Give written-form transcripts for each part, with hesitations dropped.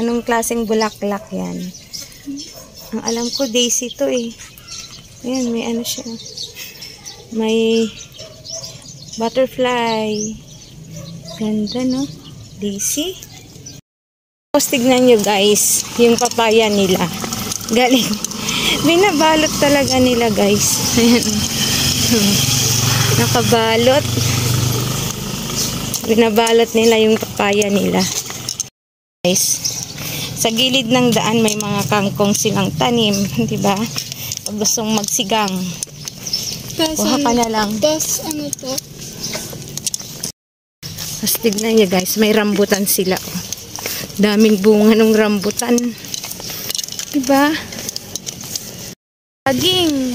anong klaseng bulaklak yan. Ang alam ko, daisy to eh. Ayan, may ano siya. May butterfly. Ganda, no? Daisy. Tapos tignan nyo guys, yung papaya nila. Galing. Binabalot talaga nila guys. Ayan. Nakabalot. Binabalot nila yung papaya nila. Guys, sa gilid ng daan may mga kangkong silang tanim, di ba? Pag gustong magsigang, kuha ka na lang. Tapos ano to? Tapos tignan nyo guys, may rambutan sila. Daming bunga ng rambutan. Di ba? Saging.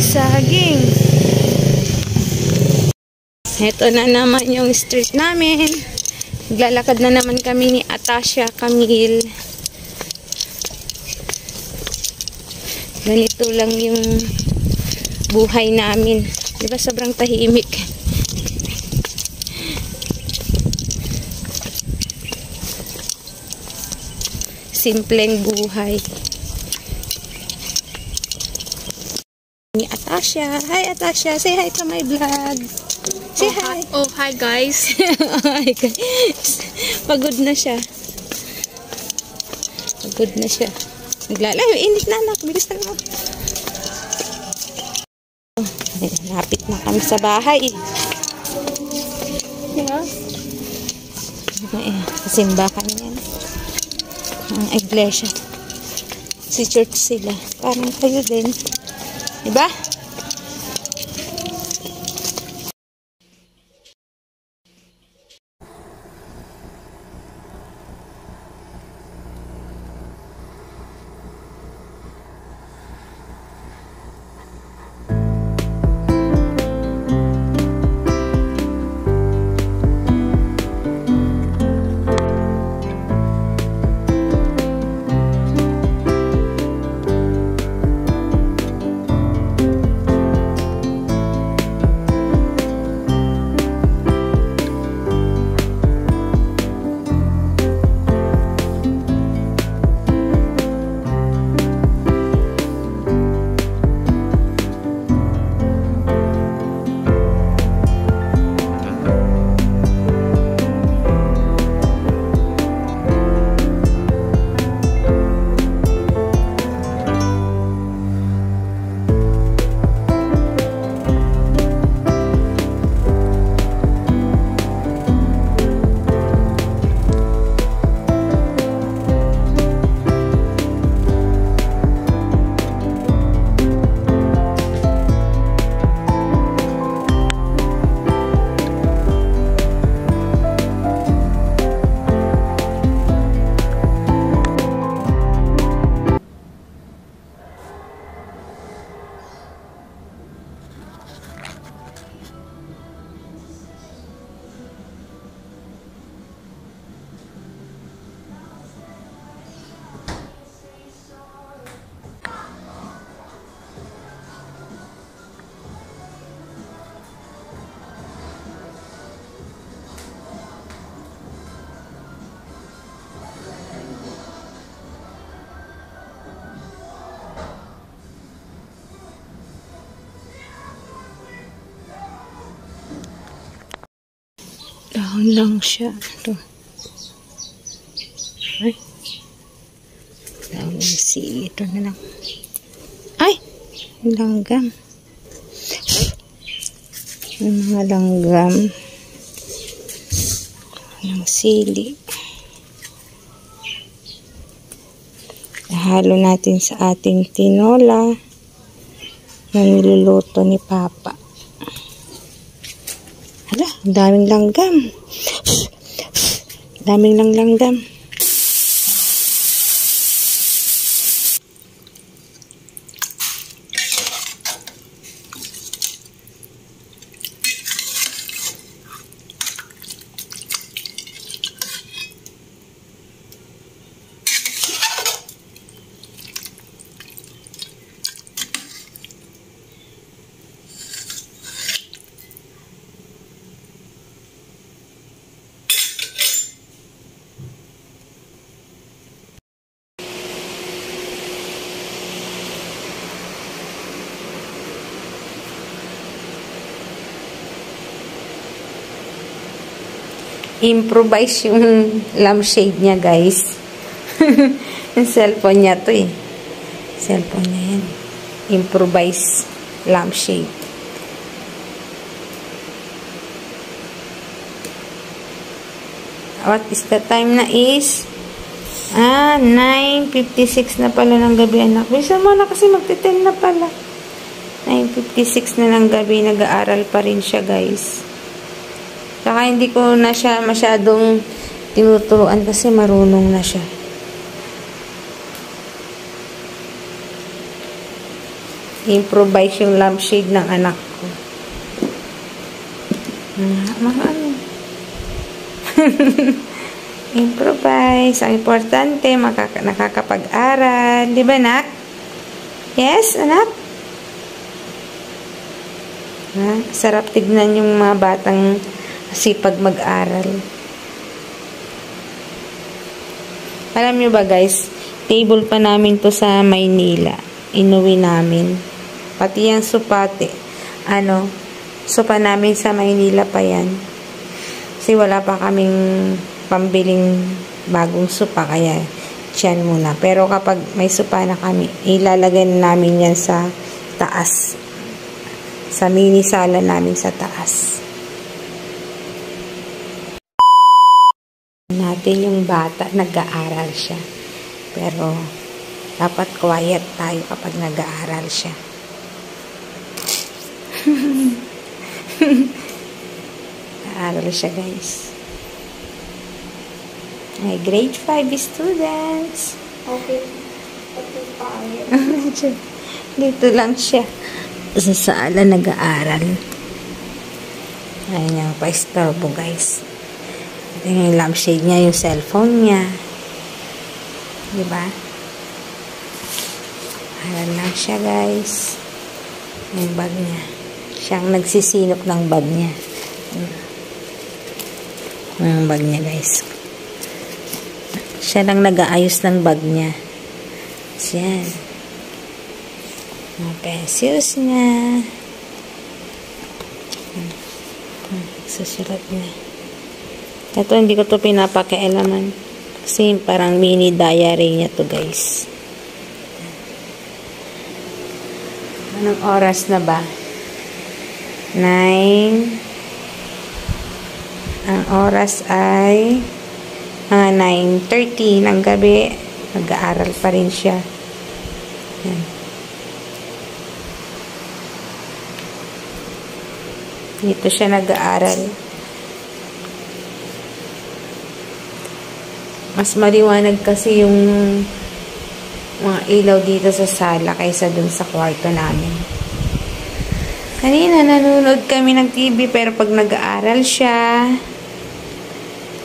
Saging. Ito na naman yung street namin. Naglalakad na naman kami ni Atasha, Camille. Ganito lang yung buhay namin. Diba sobrang tahimik? Simpleng buhay. Ni Atasha. Hi Atasha. Say hi to my vlog. Say hi. Oh, hi guys. Hi guys. Pagod na siya. Pagod na siya. Naglalayo. Init na anak. Bilis na mo. Lapit na kami sa bahay. Yeah. Simbahan yan. Ang iglesia. Si church sila. Parang kayo din. Diba? Dahon lang siya. Ito. Ay. Dahon ng sili. Ito na lang. Ay! Langgam. May mga langgam. Ng sili. Nahalo natin sa ating tinola na niluluto ni Papa. Hala, daming langgam. Daming langgam. improvise yung lampshade niya, guys. Yung cellphone niya to eh. Cellphone niya yan. Improvise lampshade. What is the time na is? 9:56 na pala ng gabi, anak. Bisa mo na kasi magti-10 na pala. 9:56 na ng gabi, nag-aaral pa rin siya, guys. Saka hindi ko na siya masyadong tinuturuan kasi marunong na siya. Improvise yung lampshade ng anak ko. Ano? Improvise. Ang importante, nakakapag-aral. Di ba, anak? Yes, anak? Sarap tignan yung mga batang sipag mag-aral. Alam nyo ba, guys, table pa namin to sa Maynila. Inuwi namin. Pati yung supate. Sopa namin sa Maynila pa yan. Kasi wala pa kaming pambiling bagong sopa, kaya tiyan muna. Pero kapag may sopa na kami, ilalagay namin yan sa taas. Sa mini sala namin sa taas. Natin yung bata, nag-aaral siya. Pero dapat quiet tayo kapag nag-aaral siya. Nag-aaral siya, guys. Ay, grade 5 students. Okay. Dito lang siya. Sa sala nag-aaral. Ayan yung pa-istorbo, guys. Ito yung lampshade niya, yung cellphone niya. Diba? Aral lang siya, guys. Yung bag niya. Siyang nagsisinok ng bag niya. Yung bag niya, guys. Siya lang nag-aayos ng bag niya. Siyan. Mga pencils niya. Susulat niya. Ito, hindi ko to pinapakialaman. Kasi parang mini diary niya to, guys. Anong oras na ba? 9. Ang oras ay mga 9:30 ng gabi. Nag-aaral pa rin siya. Yan. Dito siya nag-aaral. Mas maliwanag kasi yung mga ilaw dito sa sala kaysa dun sa kwarto namin. Kanina nanonood kami ng TV pero pag nag-aaral siya,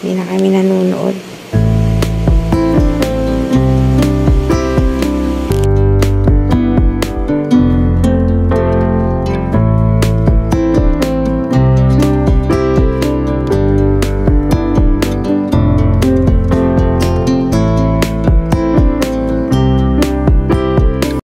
hindi na kami nanonood.